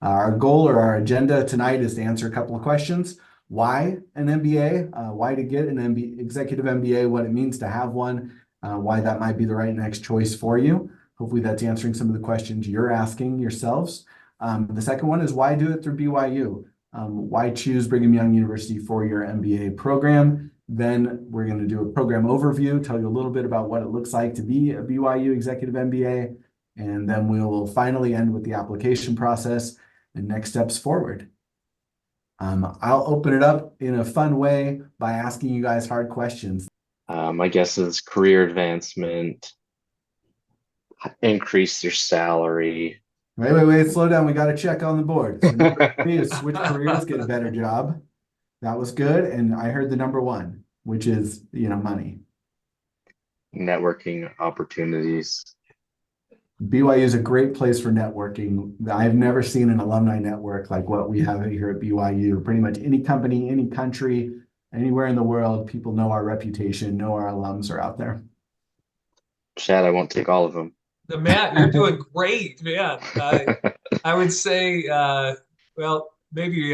Our goal or our agenda tonight is to answer a couple of questions. Why an MBA? Why to get an executive MBA? What it means to have one? Why that might be the right next choice for you. Hopefully that's answering some of the questions you're asking yourselves. The second one is why do it through BYU? Why choose Brigham Young University for your MBA program? Then we're going to do a program overview, tell you a little bit about what it looks like to be a BYU Executive MBA. And then we will finally end with the application process and next steps forward. I'll open it up in a fun way by asking you guys hard questions. My guess is career advancement, increase your salary. Wait, slow down. We got to check on the board. So number three is switch careers, get a better job. That was good. And I heard the number one, which is, money. Networking opportunities. BYU is a great place for networking. I've never seen an alumni network like what we have here at BYU. Pretty much any company, any country, anywhere in the world, people know our reputation, know our alums are out there. Chad, I won't take all of them. Matt, you're doing great, man. I would say, well, maybe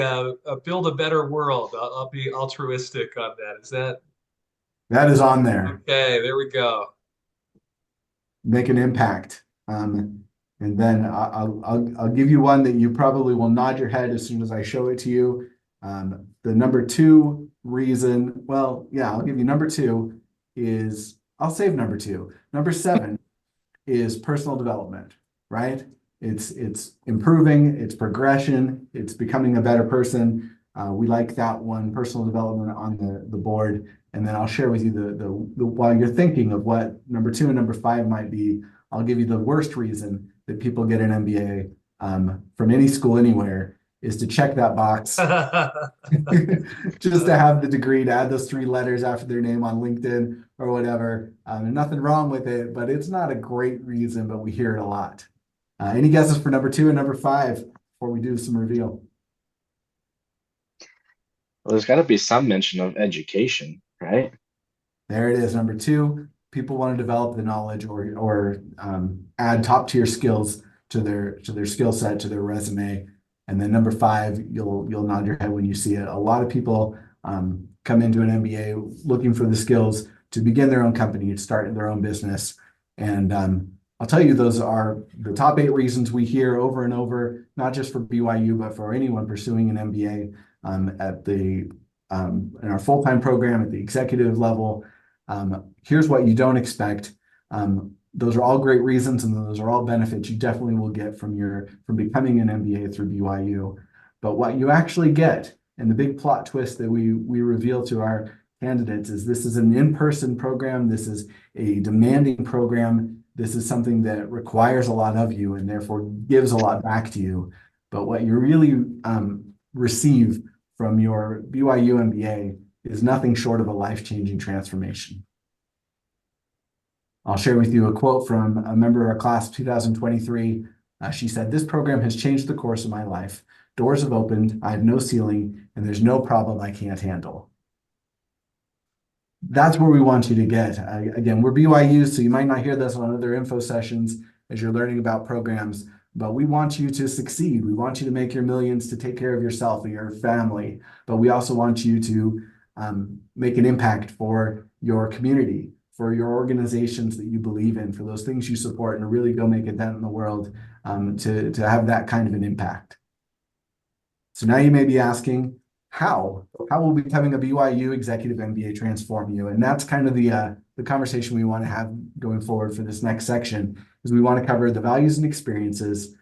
build a better world. I'll be altruistic on that. Is that? That is on there. Okay, there we go. Make an impact. And then I'll give you one that you probably will nod your head as soon as I show it to you. The number two reason, well, yeah, I'll give you number two is, I'll save number two. Number seven is personal development, right? It's improving, it's progression, it's becoming a better person. We like that one, personal development on the board. And then I'll share with you the while you're thinking of what number two and number five might be, I'll give you the worst reason that people get an MBA from any school anywhere is to check that box. Just to have the degree, to add those three letters after their name on LinkedIn or whatever. Nothing wrong with it, but it's not a great reason, but we hear it a lot. Any guesses for number two and number five before we do some reveal? Well, there's got to be some mention of education, right? There it is, number two. People want to develop the knowledge or add top tier skills to their skill set, to their resume. And then number five, you'll nod your head when you see it. A lot of people come into an MBA looking for the skills to begin their own company, to start their own business. And I'll tell you, those are the top 8 reasons we hear over and over, not just for BYU, but for anyone pursuing an MBA in our full-time program at the executive level. Here's what you don't expect. Those are all great reasons, and those are all benefits you definitely will get from becoming an MBA through BYU. But what you actually get, and the big plot twist that we reveal to our candidates, is this is an in-person program. This is a demanding program. This is something that requires a lot of you and therefore gives a lot back to you. But what you really receive from your BYU MBA is nothing short of a life-changing transformation. I'll share with you a quote from a member of our class of 2023. She said, "This program has changed the course of my life. Doors have opened, I have no ceiling, and there's no problem I can't handle." That's where we want you to get. Again, we're BYU, so you might not hear this on other info sessions as you're learning about programs, but we want you to succeed. We want you to make your millions, to take care of yourself and your family, but we also want you to make an impact for your community, for your organizations that you believe in, for those things you support, and really go make a dent in the world to have that kind of an impact. So now you may be asking, how will becoming a BYU Executive MBA transform you? And that's kind of the conversation we want to have going forward for this next section, is we want to cover the values and experiences,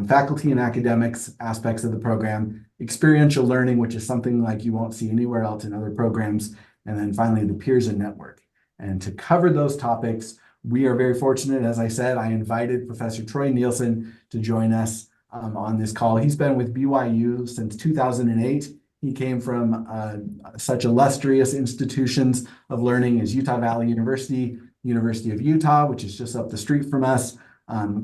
faculty and academics aspects of the program, experiential learning, which is something like you won't see anywhere else in other programs, and then finally the peers and network. And to cover those topics, we are very fortunate. As I said, I invited Professor Troy Nielsen to join us on this call. He's been with BYU since 2008. He came from such illustrious institutions of learning as Utah Valley University, University of Utah, which is just up the street from us,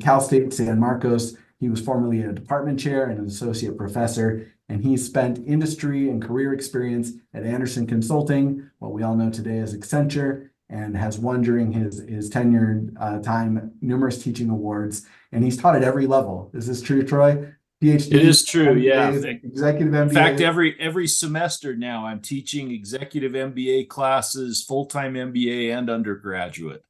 Cal State San Marcos. He was formerly a department chair and an associate professor, and he spent industry and career experience at Anderson Consulting, what we all know today as Accenture, and has won during his tenure time numerous teaching awards. And he's taught at every level. Is this true, Troy? PhD. It is true, yeah. MBAs, executive In fact, MBA. every semester now, I'm teaching executive MBA classes, full-time MBA, and undergraduate.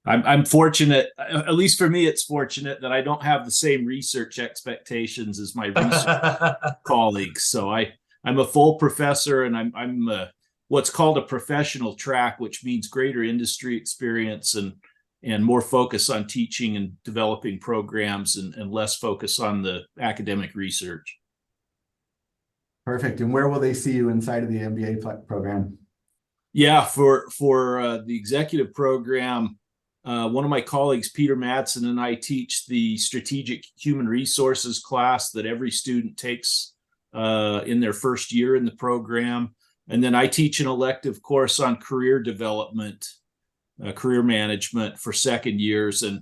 I'm fortunate, at least for me, it's fortunate that I don't have the same research expectations as my research colleagues. So I'm a full professor, and I'm what's called a professional track, which means greater industry experience and more focus on teaching and developing programs and less focus on the academic research. Perfect. And where will they see you inside of the MBA program? Yeah, for the executive program, one of my colleagues, Peter Madsen, and I teach the strategic human resources class that every student takes in their first year in the program. And then I teach an elective course on career development, career management for second years. And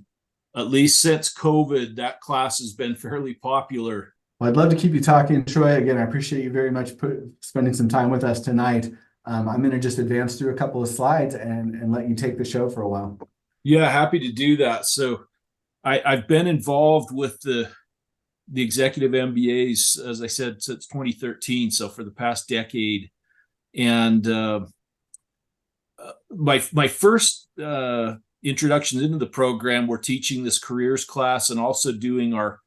at least since COVID, that class has been fairly popular. Well, I'd love to keep you talking, Troy. Again, I appreciate you very much spending some time with us tonight. I'm going to just advance through a couple of slides and let you take the show for a while. Yeah, happy to do that. So I've been involved with the executive MBAs, as I said, since 2013. So for the past decade. And my first introduction into the program, we're teaching this careers class and also doing our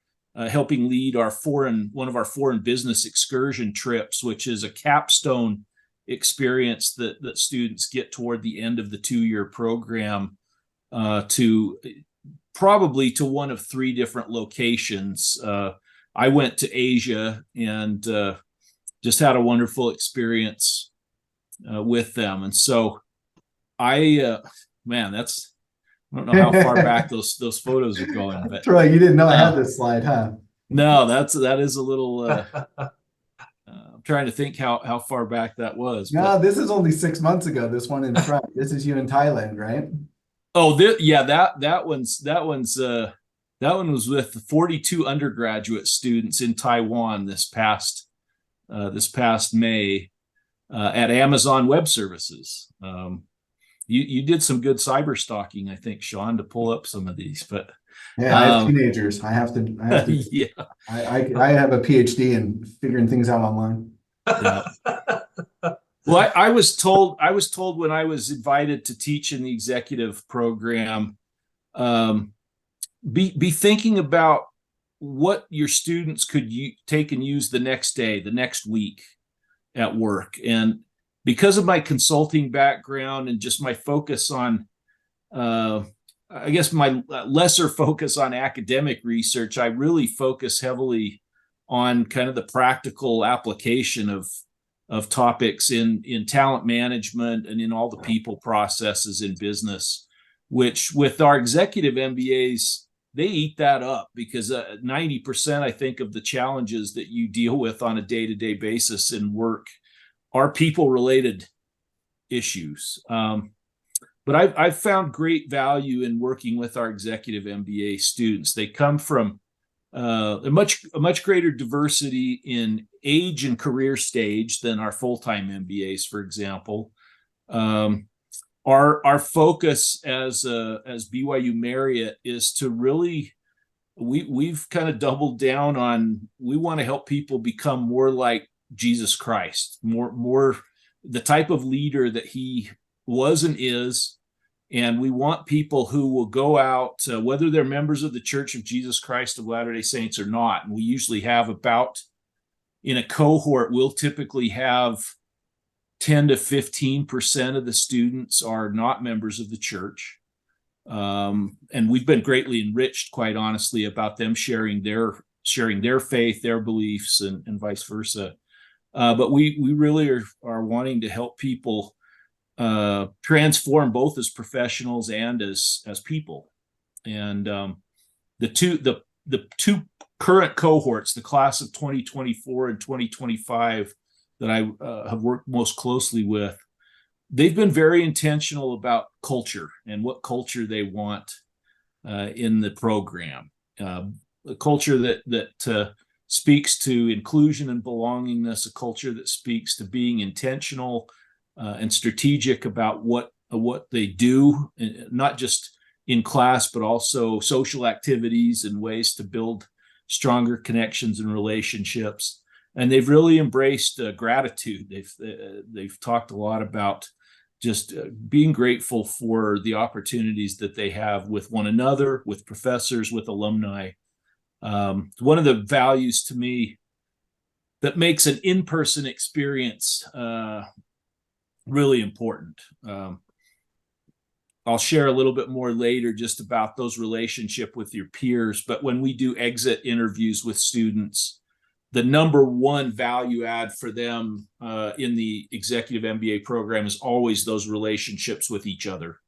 helping lead one of our foreign business excursion trips, which is a capstone experience that students get toward the end of the 2-year program, to probably to one of 3 different locations. I went to Asia and just had a wonderful experience with them. And so man, I don't know how far back those photos are going, but Troy, you didn't know I had this slide, huh? No, that is a little, I'm trying to think how far back that was. No, this is only 6 months ago. This one in front. This is you in Thailand, right? Oh, yeah, that one was with 42 undergraduate students in Taiwan this past May at Amazon Web Services. You did some good cyber stalking, I think, Sean, to pull up some of these. But yeah, I have teenagers. I have to. Yeah, I have a PhD in figuring things out online. Yeah. Well, I was told when I was invited to teach in the executive program, be thinking about what your students could take and use the next day, the next week at work. And because of my consulting background and just my focus on, I guess my lesser focus on academic research, I really focus heavily on kind of the practical application of topics in talent management and in all the people processes in business, which with our executive MBAs, they eat that up because 90%, I think, of the challenges that you deal with on a day-to-day basis in work are people-related issues. But I've found great value in working with our executive MBA students. They come from a much greater diversity in age and career stage than our full-time MBAs, for example. Our focus as BYU Marriott is to really, we've kind of doubled down on, we want to help people become more like Jesus Christ, more the type of leader that he was and is. And we want people who will go out, whether they're members of the Church of Jesus Christ of Latter-day Saints or not. And we usually have in a cohort, we'll typically have 10 to 15% of the students are not members of the church. And we've been greatly enriched, quite honestly, about them sharing their faith, their beliefs, and vice versa. But we really are wanting to help people transform both as professionals and as people. And the two current cohorts, the class of 2024 and 2025 that I have worked most closely with, they've been very intentional about culture and what culture they want in the program. A culture that speaks to inclusion and belongingness, a culture that speaks to being intentional and strategic about what they do, not just in class, but also social activities and ways to build stronger connections and relationships. And they've really embraced gratitude. They've talked a lot about just being grateful for the opportunities that they have with one another, with professors, with alumni. One of the values to me that makes an in-person experience really important. I'll share a little bit more later just about those relationships with your peers. But when we do exit interviews with students, the number one value add for them in the executive MBA program is always those relationships with each other.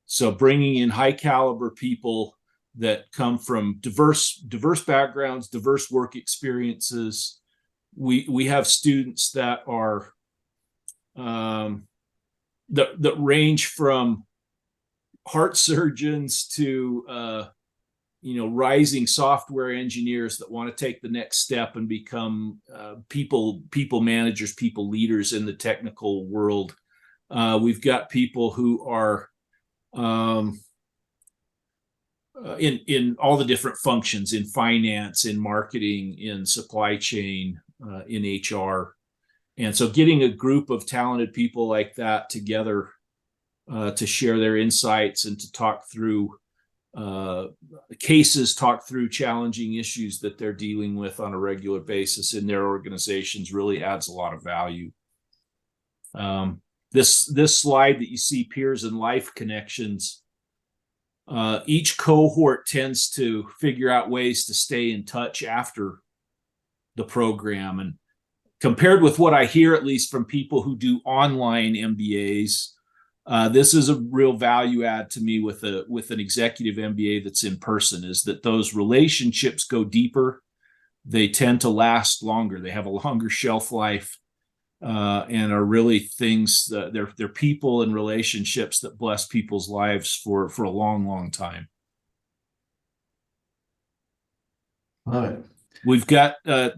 So bringing in high caliber people that come from diverse backgrounds, diverse work experiences. We have students that are that range from heart surgeons to rising software engineers that want to take the next step and become people managers, people leaders in the technical world. We've got people who are in all the different functions, in finance, in marketing, in supply chain, in HR. And so getting a group of talented people like that together to share their insights and to talk through cases, talk through challenging issues that they're dealing with on a regular basis in their organizations really adds a lot of value. This slide that you see, peers and life connections, each cohort tends to figure out ways to stay in touch after the program. And compared with what I hear, at least from people who do online MBAs, this is a real value add to me with an executive MBA that's in person, is that those relationships go deeper. They tend to last longer. They have a longer shelf life and are really things that they're people and relationships that bless people's lives for a long, long time. Love it. We've got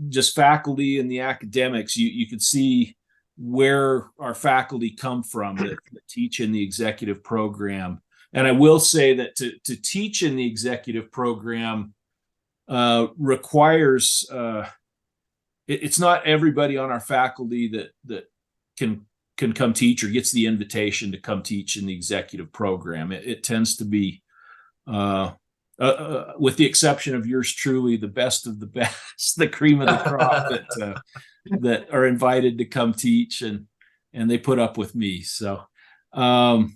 just faculty and the academics. You can see where our faculty come from that teach in the executive program. And I will say that to teach in the executive program requires, it's not everybody on our faculty that can come teach or gets the invitation to come teach in the executive program. It tends to be, with the exception of yours truly, the best of the best, the cream of the crop that are invited to come teach, and they put up with me. So, but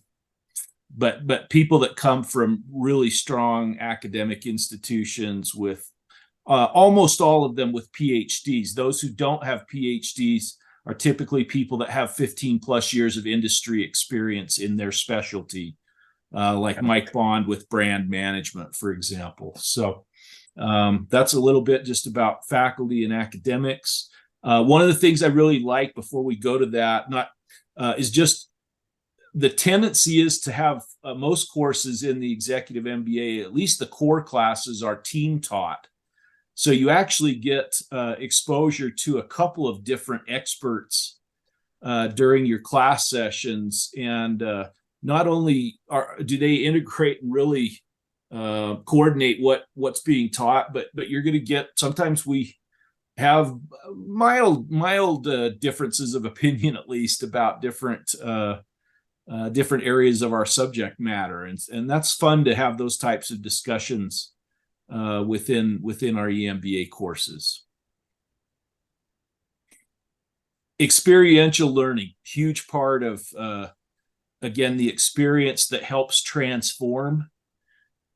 people that come from really strong academic institutions with almost all of them with PhDs. Those who don't have PhDs are typically people that have 15 plus years of industry experience in their specialty, like Mike Bond with brand management, for example. So that's a little bit just about faculty and academics. One of the things I really like before we go to that, is just the tendency is to have most courses in the executive MBA, at least the core classes, are team taught. So you actually get exposure to a couple of different experts during your class sessions. And not only do they integrate and really coordinate what's being taught, but you're going to get, sometimes we have mild differences of opinion, at least, about different areas of our subject matter. And that's fun to have those types of discussions within our EMBA courses. Experiential learning, huge part of, again, the experience that helps transform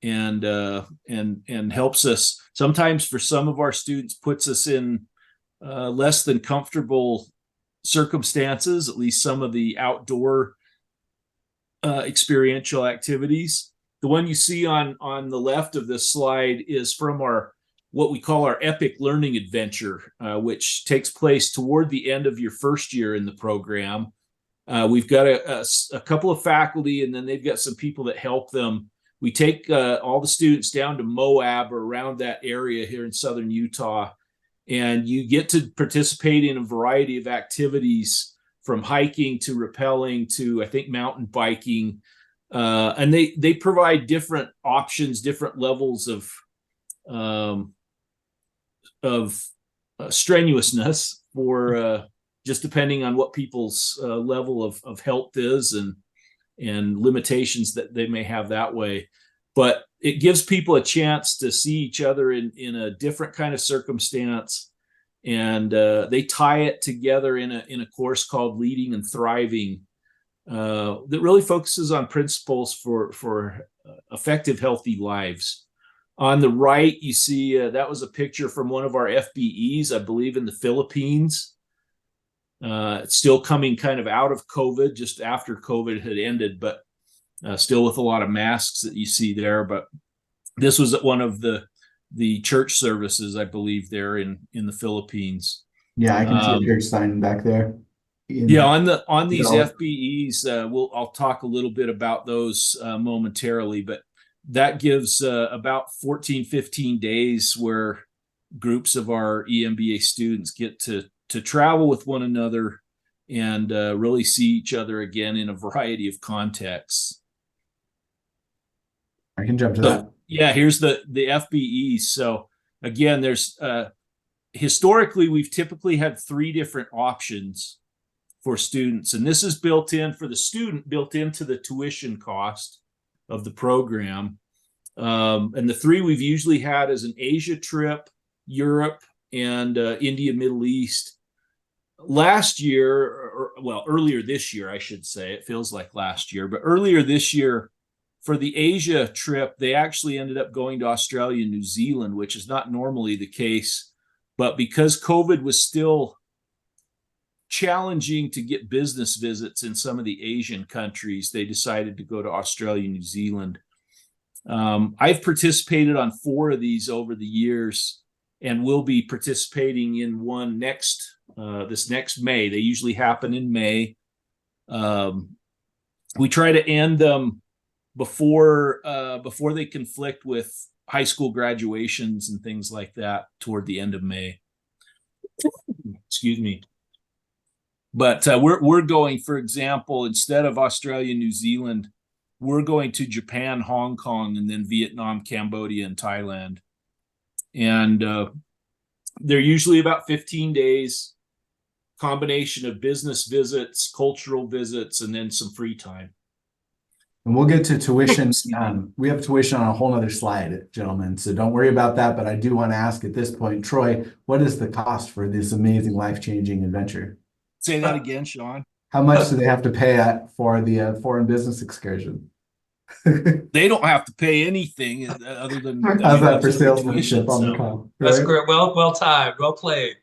and helps us, sometimes for some of our students, puts us in less than comfortable circumstances, at least some of the outdoor experiential activities. The one you see on the left of this slide is from what we call our epic learning adventure, which takes place toward the end of your first year in the program. We've got a couple of faculty, and then they've got some people that help them. We take all the students down to Moab or around that area here in southern Utah, and you get to participate in a variety of activities, from hiking to rappelling to, I think, mountain biking. And they provide different options, different levels of strenuousness for just depending on what people's level of health is and limitations that they may have that way. But it gives people a chance to see each other in a different kind of circumstance. And they tie it together in a course called Leading and Thriving that really focuses on principles for effective, healthy lives. On the right, you see that was a picture from one of our FBEs, I believe, in the Philippines. It's still coming kind of out of COVID, just after COVID had ended, but still with a lot of masks that you see there. But this was at one of the church services, I believe, there in the Philippines. Yeah, I can see a church sign back there. Yeah, on these FBEs, I'll talk a little bit about those momentarily, but that gives about 14, 15 days where groups of our EMBA students get to travel with one another and really see each other again in a variety of contexts. I can jump to that. Yeah, here's the FBEs. So again, there's historically, we've typically had 3 different options for students, and this is built in for the student, built into the tuition cost of the program. And the 3 we've usually had is an Asia trip, Europe, and India, Middle East. Last year, earlier this year, I should say, it feels like last year, but earlier this year, for the Asia trip, they actually ended up going to Australia and New Zealand, which is not normally the case. But because COVID was still challenging to get business visits in some of the Asian countries, they decided to go to Australia and New Zealand. I've participated on 4 of these over the years and will be participating in one this next May. They usually happen in May. We try to end them before they conflict with high school graduations and things like that toward the end of May. Excuse me. But we're going, for example, instead of Australia, New Zealand, we're going to Japan, Hong Kong, and then Vietnam, Cambodia, and Thailand. And they're usually about 15 days, combination of business visits, cultural visits, and then some free time. And we'll get to tuition. We have tuition on a whole other slide, gentlemen, so don't worry about that. But I do want to ask at this point, Troy, what is the cost for this amazing, life-changing adventure? Say that again, Sean. How much do they have to pay for the foreign business excursion? They don't have to pay anything other than how's that for salesmanship on the call? Right? That's great. Well timed. Well played.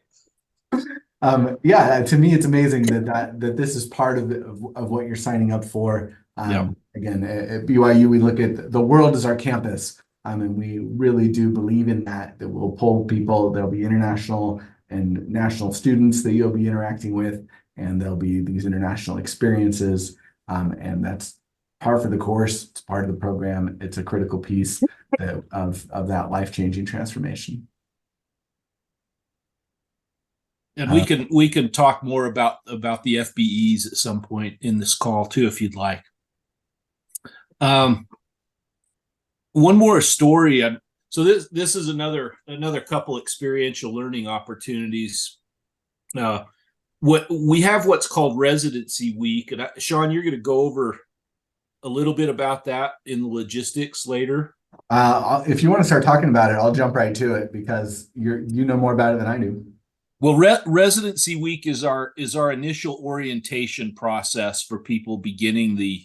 Yeah, to me, it's amazing that this is part of what you're signing up for. Again, at BYU, we look at the world as our campus, and we really do believe in that we'll pull people. There'll be international and national students that you'll be interacting with, and there'll be these international experiences, and that's par for the course. It's part of the program. It's a critical piece of that life-changing transformation. And we can talk more about the FBEs at some point in this call too, if you'd like. One more story. So this is another couple experiential learning opportunities. What's called Residency Week, and Sean, you're going to go over a little bit about that in the logistics later. If you want to start talking about it, I'll jump right to it because you know more about it than I do. Well, Residency Week is our initial orientation process for people beginning the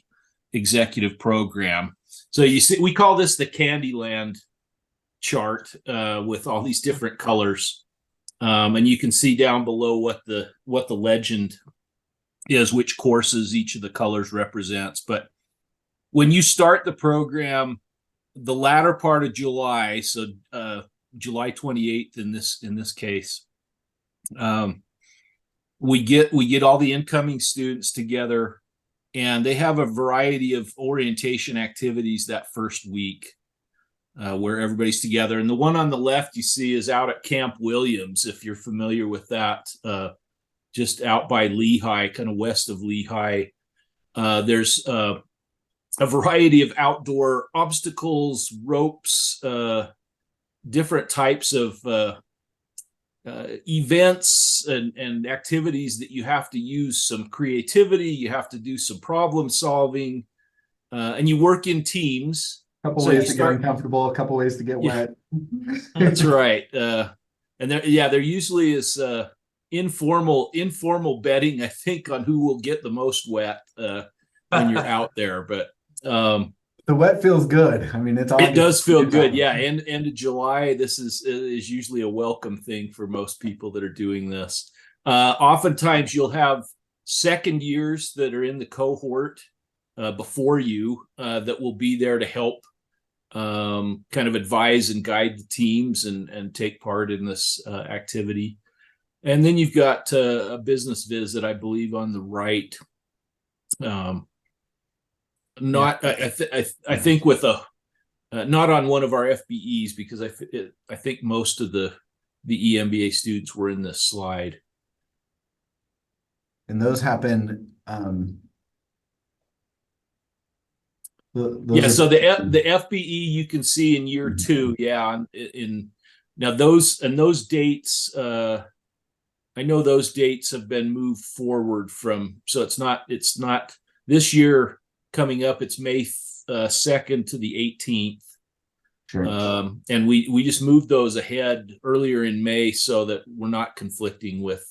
executive program. So you see, we call this the Candyland chart with all these different colors, and you can see down below what the legend is, which courses each of the colors represents. But when you start the program, the latter part of July, so July 28th in this case, we get all the incoming students together, and they have a variety of orientation activities that first week where everybody's together. And the one on the left you see is out at Camp Williams, if you're familiar with that, just out by Lehigh, kind of west of Lehigh. There's a variety of outdoor obstacles, ropes, different types of events and activities that you have to use some creativity, you have to do some problem solving, and you work in teams. Couple So ways you to start- get uncomfortable, a couple ways to get Yeah. wet. That's right. And there usually is informal betting, I think, on who will get the most wet when you're out there. But The wet feels good. I mean, it's it does feel August. good. Yeah. End of July, this is usually a welcome thing for most people that are doing this. Oftentimes you'll have second years that are in the cohort before you that will be there to help kind of advise and guide the teams and take part in this activity. And then you've got a business visit, I believe, on the right. I think with a not on one of our FBEs, because I think most of the EMBA students were in this slide. And those happen. So the FBE you can see in year two. Yeah, now those dates. I know those dates have been moved forward from, so it's not this year coming up. It's May 2nd to the 18th. Sure. And we just moved those ahead earlier in May so that we're not conflicting with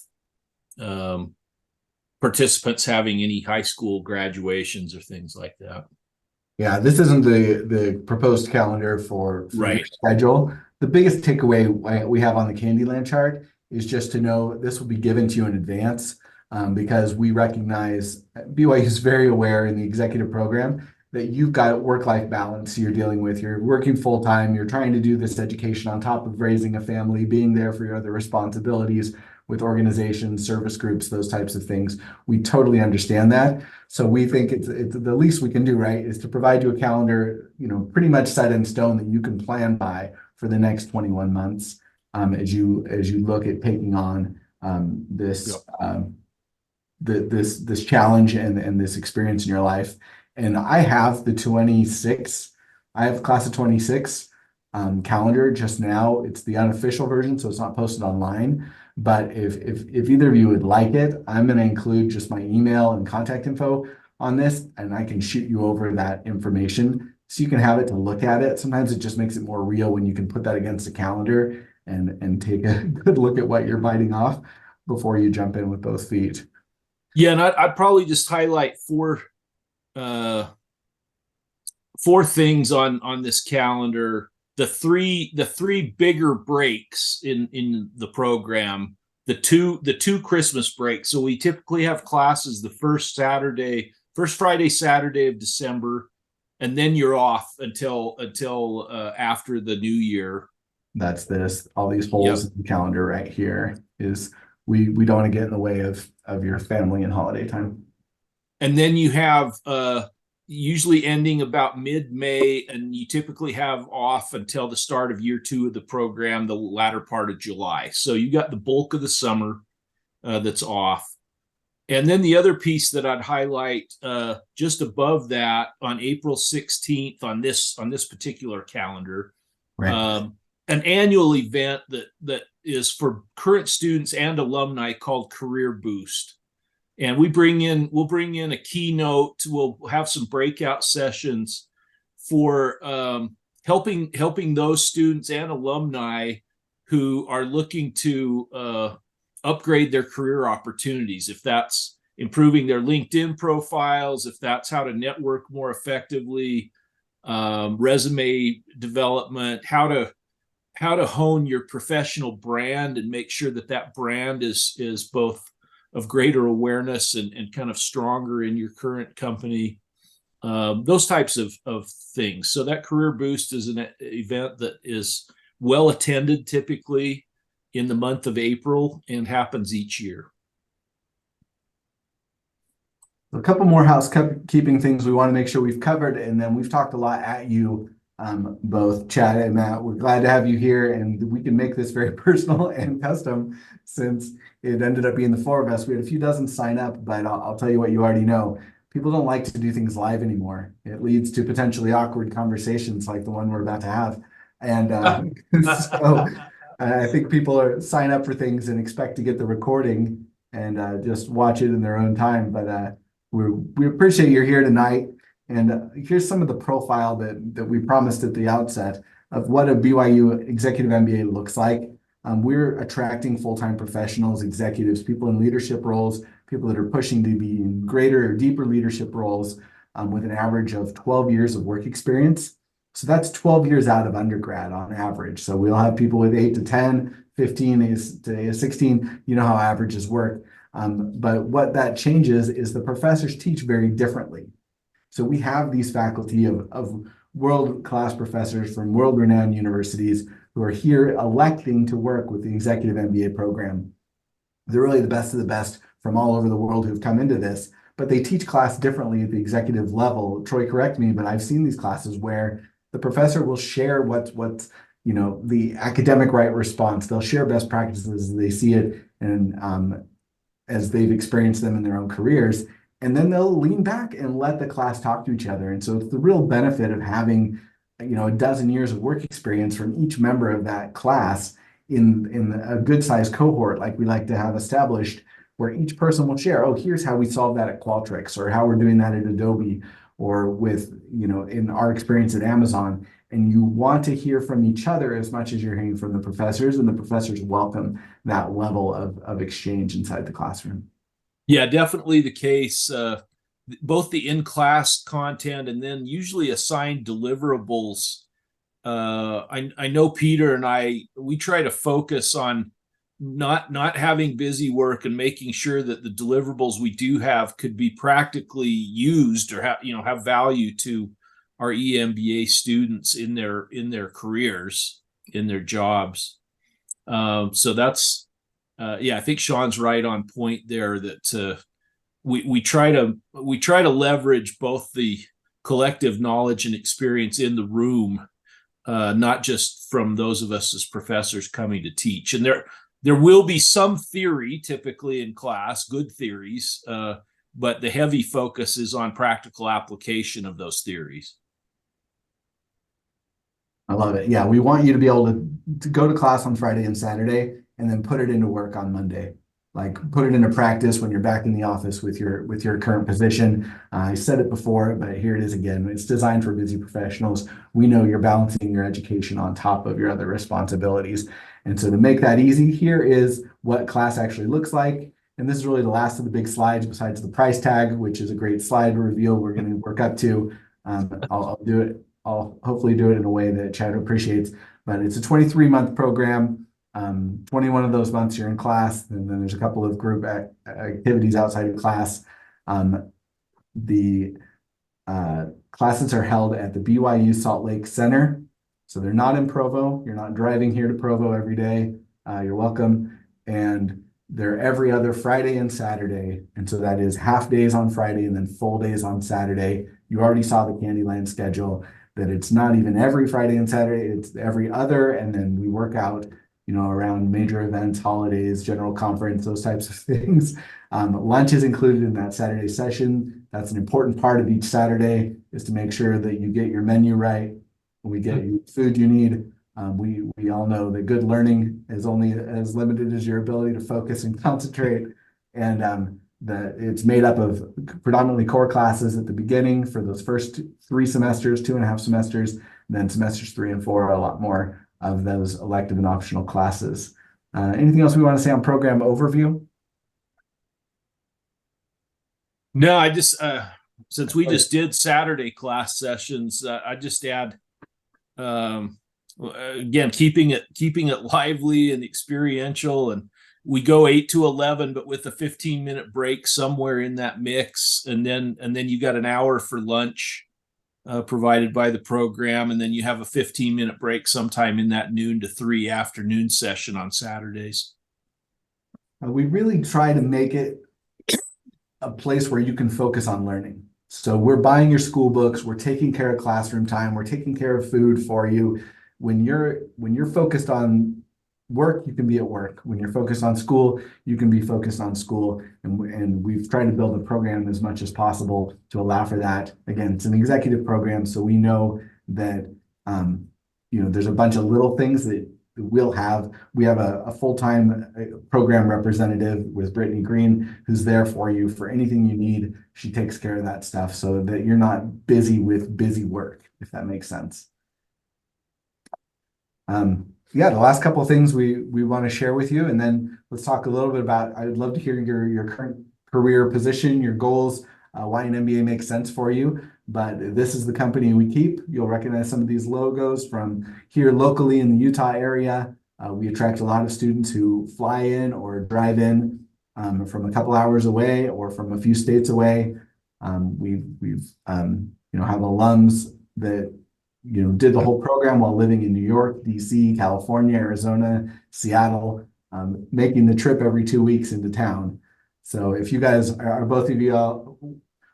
participants having any high school graduations or things like that. Yeah, this isn't the proposed calendar for Right. your schedule. The biggest takeaway we have on the Candyland chart is just to know this will be given to you in advance, because we recognize BYU is very aware in the executive program that you've got work-life balance you're dealing with. You're working full-time. You're trying to do this education on top of raising a family, being there for your other responsibilities with organizations, service groups, those types of things. We totally understand that. So we think it's the least we can do, right, is to provide you a calendar, pretty much set in stone that you can plan by for the next 21 months. As you look at taking on this this challenge and this experience in your life. And I have I have class of 26 calendar just now. It's the unofficial version, so it's not posted online. But if either of you would like it, I'm going to include just my email and contact info on this, and I can shoot you over that information so you can have it to look at it. Sometimes it just makes it more real when you can put that against a calendar and take a good look at what you're biting off before you jump in with both feet. Yeah, and I'd probably just highlight four things on this calendar. The three bigger breaks in the program. The two Christmas breaks. So we typically have classes the first Friday, Saturday of December, and then you're off until after the new year. That's all these holes in the calendar right here is we don't want to get in the way of your family and holiday time. And then you have usually ending about mid-May, and you typically have off until the start of year two of the program, the latter part of July. So you got the bulk of the summer that's off. And then the other piece that I'd highlight just above that on April 16th on this particular calendar, Right. An annual event that is for current students and alumni called Career Boost. And we'll bring in a keynote. We'll have some breakout sessions for helping those students and alumni who are looking to upgrade their career opportunities. If that's improving their LinkedIn profiles, if that's how to network more effectively, resume development, how to hone your professional brand and make sure that brand is both of greater awareness and kind of stronger in your current company, those types of things. So that Career Boost is an event that is well attended typically in the month of April and happens each year. A couple more housekeeping things we want to make sure we've covered, and then we've talked a lot at you, both Chad and Matt. We're glad to have you here, and we can make this very personal and custom since it ended up being the four of us. We had a few dozen sign up, but I'll tell you what you already know. People don't like to do things live anymore. It leads to potentially awkward conversations like the one we're about to have. And so I think people sign up for things and expect to get the recording and just watch it in their own time. But we appreciate you're here tonight. And here's some of the profile that we promised at the outset of what a BYU Executive MBA looks like. We're attracting full-time professionals, executives, people in leadership roles, people that are pushing to be in greater or deeper leadership roles with an average of 12 years of work experience. So that's 12 years out of undergrad on average. So we'll have people with 8 to 10, 15 to 16. You know how averages work. But what that changes is the professors teach very differently. So we have these faculty of world-class professors from world-renowned universities who are here electing to work with the Executive MBA program. They're really the best of the best from all over the world who've come into this, but they teach class differently at the executive level. Troy, correct me, but I've seen these classes where the professor will share what's the academic right response. They'll share best practices as they see it and as they've experienced them in their own careers. And then they'll lean back and let the class talk to each other. And so it's the real benefit of having, a dozen years of work experience from each member of that class in a good sized cohort like we like to have established, where each person will share, oh, here's how we solve that at Qualtrics, or how we're doing that at Adobe, or with, in our experience at Amazon. And you want to hear from each other as much as you're hearing from the professors, and the professors welcome that level of exchange inside the classroom. Yeah, definitely the case. Both the in-class content and then usually assigned deliverables. I know Peter and we try to focus on not having busy work and making sure that the deliverables we do have could be practically used or have value to our EMBA students in their careers, in their jobs. So that's I think Sean's right on point there that we try to leverage both the collective knowledge and experience in the room, not just from those of us as professors coming to teach. And there will be some theory typically in class, good theories, but the heavy focus is on practical application of those theories. I love it. Yeah, we want you to be able to go to class on Friday and Saturday and then put it into work on Monday. Like put it into practice when you're back in the office with your current position. I said it before, but here it is again. It's designed for busy professionals. We know you're balancing your education on top of your other responsibilities. And so to make that easy, here is what class actually looks like. And this is really the last of the big slides besides the price tag, which is a great slide reveal we're going to work up to. I'll do it. I'll hopefully do it in a way that Chad appreciates, but it's a 23-month program. 21 of those months you're in class, and then there's a couple of group activities outside of class. The classes are held at the BYU Salt Lake Center. So they're not in Provo. You're not driving here to Provo every day. You're welcome. And they're every other Friday and Saturday. And so that is half days on Friday and then full days on Saturday. You already saw the Candyland schedule, that it's not even every Friday and Saturday, it's every other. And then we work out, around major events, holidays, general conference, those types of things. Lunch is included in that Saturday session. That's an important part of each Saturday, is to make sure that you get your menu right. We get you food you need. We all know that good learning is only as limited as your ability to focus and concentrate. And that it's made up of predominantly core classes at the beginning for those first 3 semesters, 2.5 semesters, and then semesters 3 and 4 are a lot more of those elective and optional classes. Anything else we want to say on program overview? No, I just since we just did Saturday class sessions, I just add again keeping it lively and experiential, and we go 8 to 11, but with a 15-minute break somewhere in that mix, and then you got an hour for lunch provided by the program, and then you have a 15-minute break sometime in that noon to 3 afternoon session on Saturdays. We really try to make it a place where you can focus on learning. So we're buying your school books, we're taking care of classroom time, we're taking care of food for you. When you're focused on work, you can be at work. When you're focused on school, you can be focused on school. And we've tried to build a program as much as possible to allow for that. Again, it's an executive program, so we know that there's a bunch of little things that we have a full-time program representative with Brittany Green who's there for you for anything you need. She takes care of that stuff so that you're not busy with busy work, if that makes sense. Yeah, the last couple of things we want to share with you, and then let's talk a little bit about, I would love to hear your current career position, your goals, why an MBA makes sense for you. But this is the company we keep. You'll recognize some of these logos from here locally in the Utah area. We attract a lot of students who fly in or drive in from a couple hours away or from a few states away. We've have alums that did the whole program while living in New York, DC, California, Arizona, Seattle, making the trip every 2 weeks into town. So if you guys are both of you all,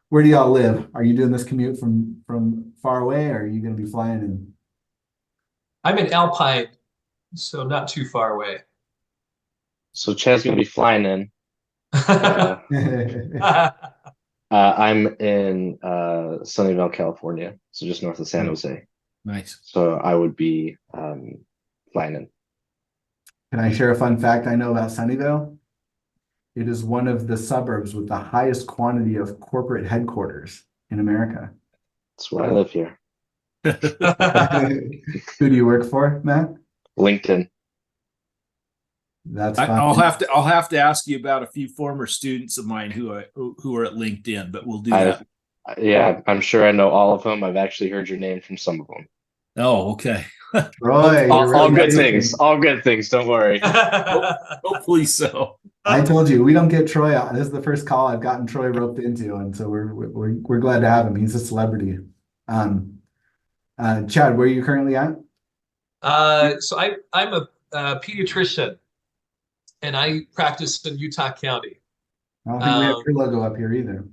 where do y'all live? Are you doing this commute from far away, or are you going to be flying in? I'm in Alpine, so not too far away. So Chad's gonna be flying in. I'm in Sunnyvale, California, so just north of San Jose. Nice. So I would be flying in. Can I share a fun fact I know about Sunnyvale? It is one of the suburbs with the highest quantity of corporate headquarters in America. That's where I live here. Who do you work for, Matt? LinkedIn. That's fine. I'll have to ask you about a few former students of mine who are at LinkedIn, but we'll do that. Yeah, I'm sure I know all of them. I've actually heard your name from some of them. Oh, okay. Roy, all good things. All good things. Don't worry. Hopefully so. I told you we don't get Troy on. This is the first call I've gotten Troy roped into, and so we're glad to have him. He's a celebrity. Chad, where are you currently at? So I'm a pediatrician, and I practice in Utah County. I don't think we have your logo up here either.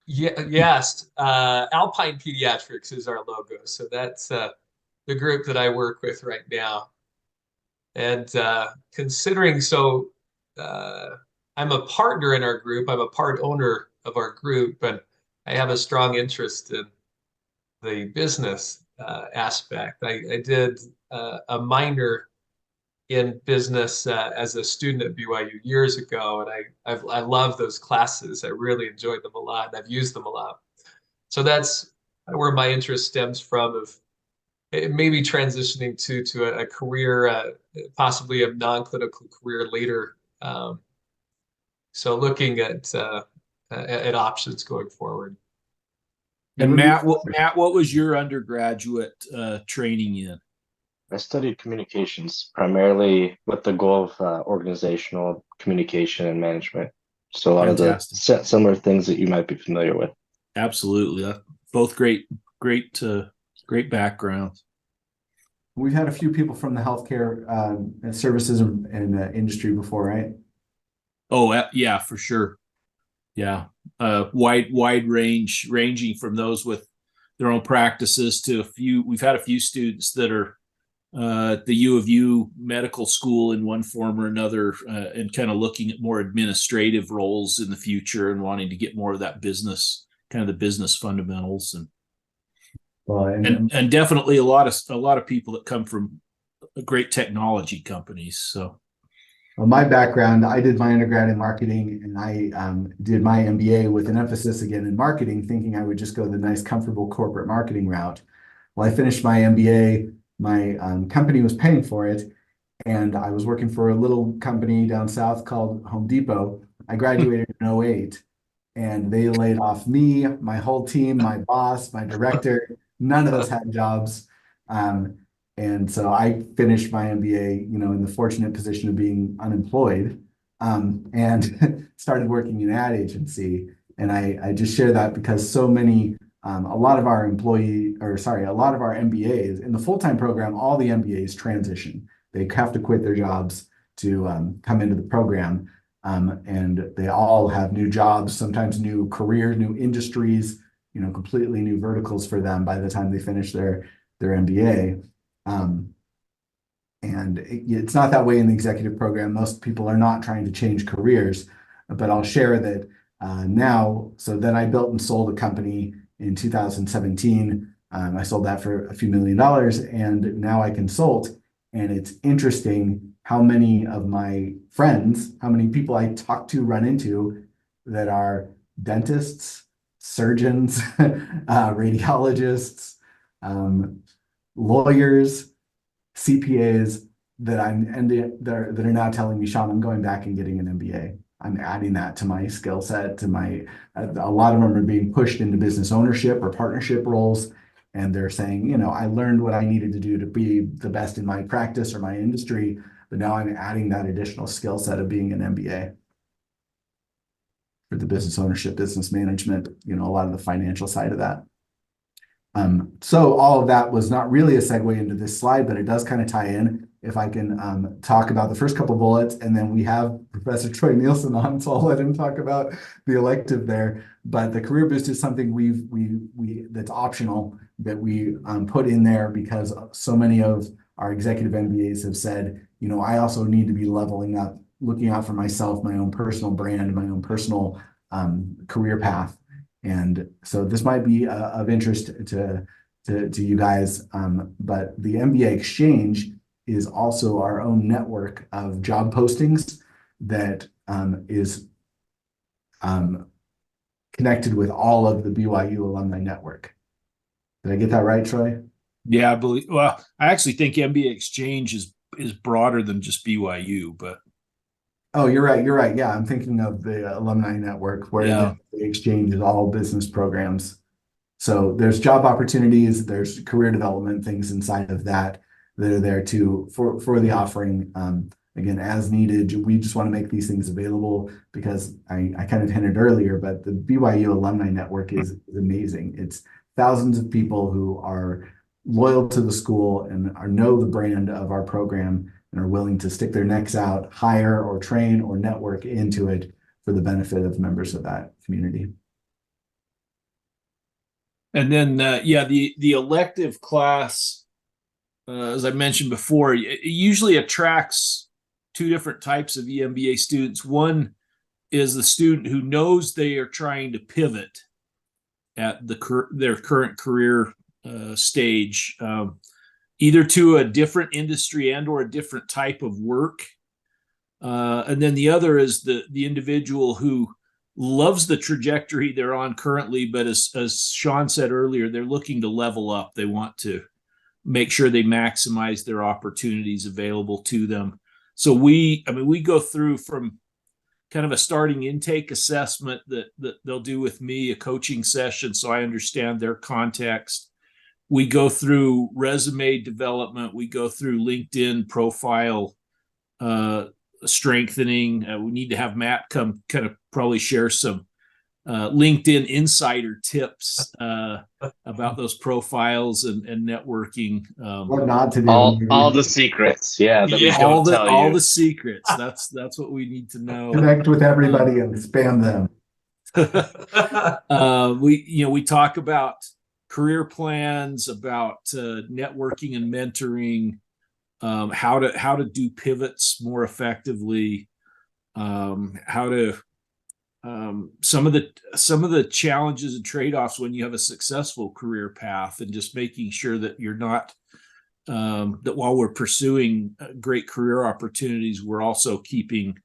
Yeah, yes. Alpine Pediatrics is our logo, so that's the group that I work with right now. And considering I'm a partner in our group. I'm a part owner of our group, but I have a strong interest in the business aspect. I did a minor in business as a student at BYU years ago, and I love those classes. I really enjoyed them a lot, and I've used them a lot. So that's where my interest stems from, of maybe transitioning to a career, possibly a non-clinical career later. So looking at options going forward. And Matt, what was your undergraduate training in? I studied communications primarily with the goal of organizational communication and management. So a lot Fantastic. of the similar things that you might be familiar with. Absolutely. Both great backgrounds. We've had a few people from the healthcare and services and industry before, right? Oh, yeah, for sure. Yeah. Wide ranging from those with their own practices to we've had a few students that are at the U of U medical school in one form or another, and kind of looking at more administrative roles in the future and wanting to get more of that business, kind of the business fundamentals, and definitely a lot of people that come from great technology companies. So, well, my background, I did my undergrad in marketing, and I did my MBA with an emphasis again in marketing, thinking I would just go the nice, comfortable corporate marketing route. Well, I finished my MBA. My company was paying for it, and I was working for a little company down south called Home Depot. I graduated in 2008, and they laid off me, my whole team, my boss, my director. None of us had jobs. And so I finished my MBA, in the fortunate position of being unemployed, and started working in an ad agency. And I just share that because so many a lot of our MBAs in the full-time program, all the MBAs transition. They have to quit their jobs to come into the program. And they all have new jobs, sometimes new careers, new industries, completely new verticals for them by the time they finish their MBA. And it's not that way in the executive program. Most people are not trying to change careers, but I'll share that now. So then I built and sold a company in 2017. I sold that for a few $1 million, and now I consult. And it's interesting how many of my friends, how many people I talk to, run into that are dentists, surgeons, radiologists, lawyers, CPAs that that are now telling me, Sean, I'm going back and getting an MBA. I'm adding that to my skill set, to my, a lot of them are being pushed into business ownership or partnership roles. And they're saying, you know, I learned what I needed to do to be the best in my practice or my industry, but now I'm adding that additional skill set of being an MBA for the business ownership, business management, you know, a lot of the financial side of that. So all of that was not really a segue into this slide, but it does kind of tie in. If I can talk about the first couple bullets, and then we have Professor Troy Nielsen on, so I'll let him talk about the elective there. But the career boost is something we that's optional, that we put in there because so many of our executive MBAs have said, you know, I also need to be leveling up, looking out for myself, my own personal brand, my own personal career path. And so this might be of interest to you guys, but the MBA Exchange is also our own network of job postings that is connected with all of the BYU alumni network. Did I get that right, Troy? Yeah, I believe. Well, I actually think MBA Exchange is broader than just BYU, but Oh, you're right. You're right. Yeah, I'm thinking of the alumni network where the exchange is all business programs. So there's job opportunities, there's career development things inside of that that are there too for the offering. Again, as needed, we just want to make these things available because I kind of hinted earlier, but the BYU alumni network is amazing. It's thousands of people who are loyal to the school and know the brand of our program and are willing to stick their necks out, hire or train or network into it for the benefit of members of that community. and then the elective class, as I mentioned before, it usually attracts two different types of EMBA students. One is the student who knows they are trying to pivot at their current career stage, either to a different industry and or a different type of work. And then the other is the individual who loves the trajectory they're on currently, but as Sean said earlier, they're looking to level up. They want to make sure they maximize their opportunities available to them. So we go through from kind of a starting intake assessment that they'll do with me, a coaching session, so I understand their context. We go through resume development. We go through LinkedIn profile strengthening. We need to have Matt come kind of probably share some LinkedIn insider tips about those profiles and networking. What not to do. All the secrets, that we don't tell you. All the secrets. That's what we need to know. Connect with everybody and spam them. We talk about career plans, about networking and mentoring, how to do pivots more effectively, how to some of the challenges and trade-offs when you have a successful career path, and just making sure that you're not that while we're pursuing great career opportunities, we're also keeping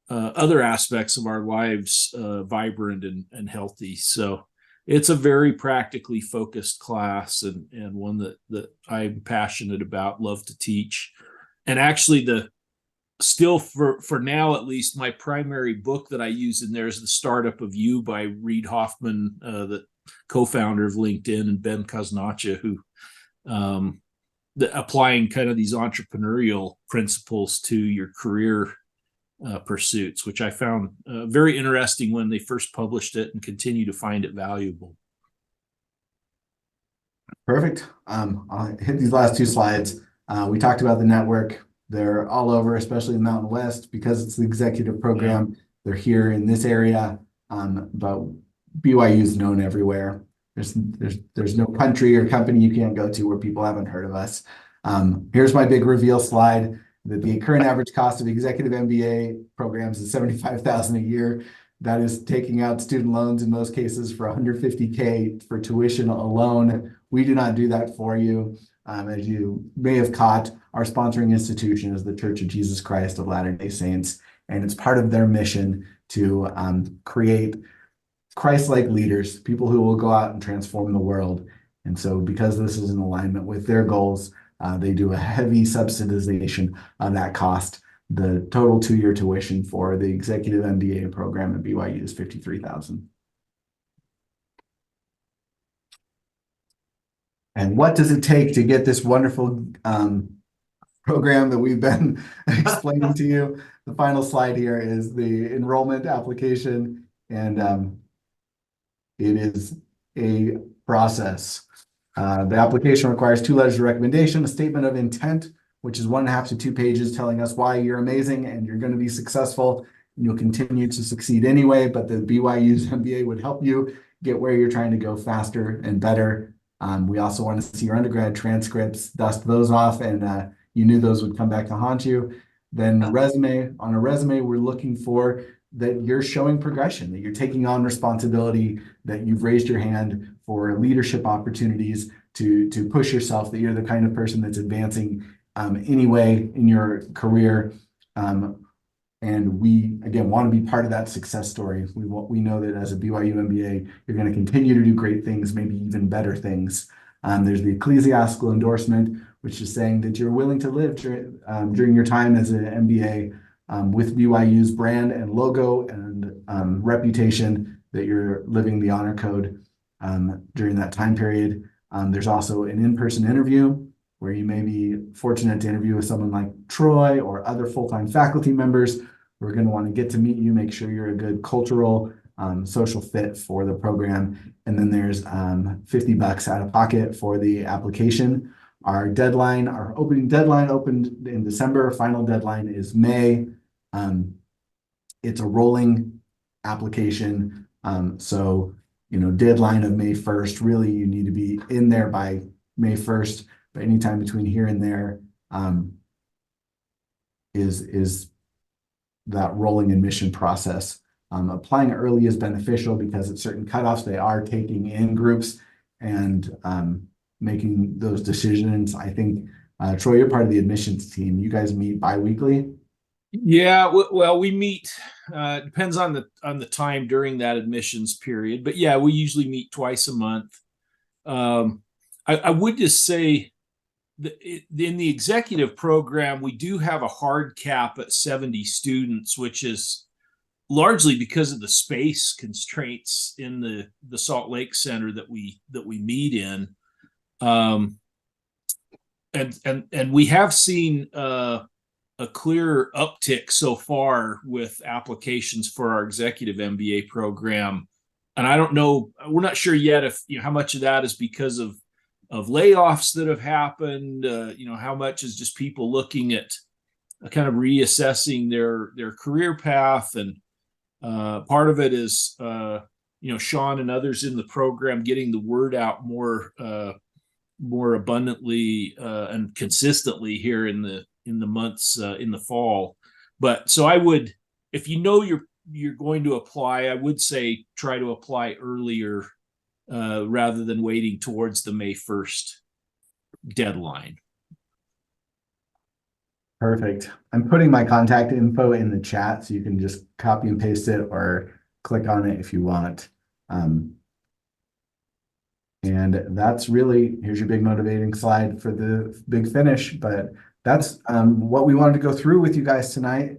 other aspects of our lives vibrant and healthy. So it's a very practically focused class, and one that I'm passionate about, love to teach. And actually still for now, at least, my primary book that I use in there is The Startup of You by Reid Hoffman, the co-founder of LinkedIn, and Ben Koznacha, who applying kind of these entrepreneurial principles to your career pursuits, which I found very interesting when they first published it, and continue to find it valuable. Perfect. I'll hit these last two slides. We talked about the network. They're all over, especially in the Mountain West, because it's the executive program. They're here in this area, but BYU is known everywhere. There's no country or company you can't go to where people haven't heard of us. Here's my big reveal slide. The current average cost of executive MBA programs is $75,000 a year. That is taking out student loans in most cases for $150K for tuition alone. We do not do that for you. As you may have caught, our sponsoring institution is the Church of Jesus Christ of Latter-day Saints, and it's part of their mission to create Christ-like leaders, people who will go out and transform the world. And so because this is in alignment with their goals, they do a heavy subsidization of that cost. The total 2-year tuition for the Executive MBA program at BYU is $53,000. And what does it take to get this wonderful program that we've been explaining to you? The final slide here is the enrollment application, and it is a process. The application requires 2 letters of recommendation, a statement of intent, which is 1.5 to 2 pages telling us why you're amazing and you're going to be successful and you'll continue to succeed anyway, but the BYU's MBA would help you get where you're trying to go faster and better. We also want to see your undergrad transcripts, dust those off, and you knew those would come back to haunt you. Then resume. On a resume, we're looking for that you're showing progression, that you're taking on responsibility, that you've raised your hand for leadership opportunities to push yourself, that you're the kind of person that's advancing anyway in your career. And we, again, want to be part of that success story. We know that as a BYU MBA, you're going to continue to do great things, maybe even better things. There's the ecclesiastical endorsement, which is saying that you're willing to live during your time as an MBA with BYU's brand and logo and reputation, that you're living the honor code during that time period. There's also an in-person interview where you may be fortunate to interview with someone like Troy or other full-time faculty members who are going to want to get to meet you, make sure you're a good cultural, social fit for the program. And then there's $50 out of pocket for the application. Our opening deadline opened in December. Final deadline is May. It's a rolling application. So, deadline of May 1st, really you need to be in there by May 1st. But anytime between here and there is that rolling admission process. Applying early is beneficial because at certain cutoffs, they are taking in groups and making those decisions. I think, Troy, you're part of the admissions team. You guys meet bi-weekly? Yeah, well, we meet, depends on the time during that admissions period. But yeah, we usually meet twice a month. I would just say, in the executive program, we do have a hard cap at 70 students, which is largely because of the space constraints in the Salt Lake Center that we meet in. And we have seen a clear uptick so far with applications for our executive MBA program. And I don't know, we're not sure yet if how much of that is because of layoffs that have happened, how much is just people looking at kind of reassessing their career path. And part of it is, Sean and others in the program getting the word out more abundantly and consistently here in the months in the fall. But so I would, if you're going to apply, I would say try to apply earlier rather than waiting towards the May 1st deadline. Perfect. I'm putting my contact info in the chat so you can just copy and paste it or click on it if you want. And that's really, here's your big motivating slide for the big finish, but that's what we wanted to go through with you guys tonight.